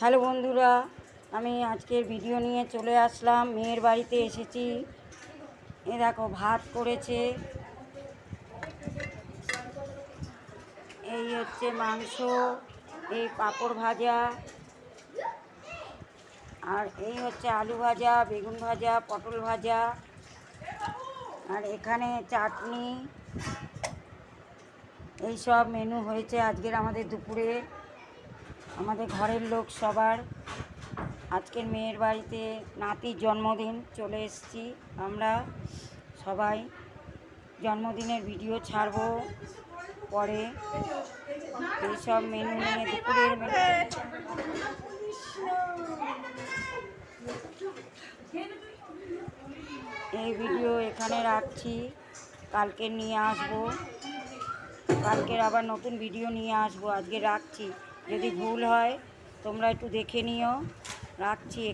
Hello বন্ধুরা, আমি আজকের ভিডিও নিয়ে চলে আসলাম। মেয়ের বাড়িতে এসেছি। এ দেখো ভাত করেছে, এই হচ্ছে মাংস, এই পাঁপড় ভাজা, আর এই হচ্ছে আলু ভাজা, বেগুন ভাজা, পটল ভাজা, আর এখানে চাটনি। এই সব মেনু হয়েছে আজকের আমাদের দুপুরে। আমাদের ঘরের লোক সবার আজকের মেয়ের বাড়িতে নাতির জন্মদিন, চলে এসেছি আমরা সবাই। জন্মদিনের ভিডিও ছাড়বো পরে। এইসব মেনু নিয়ে দুপুরের মেনু। এই ভিডিও এখানে রাখছি, কালকে নিয়ে আসবো। কালকের আবার নতুন ভিডিও নিয়ে আসবো। আজকে রাখছি, যদি ভুল হয় তোমরা একটু দেখে নিও। রাখছি।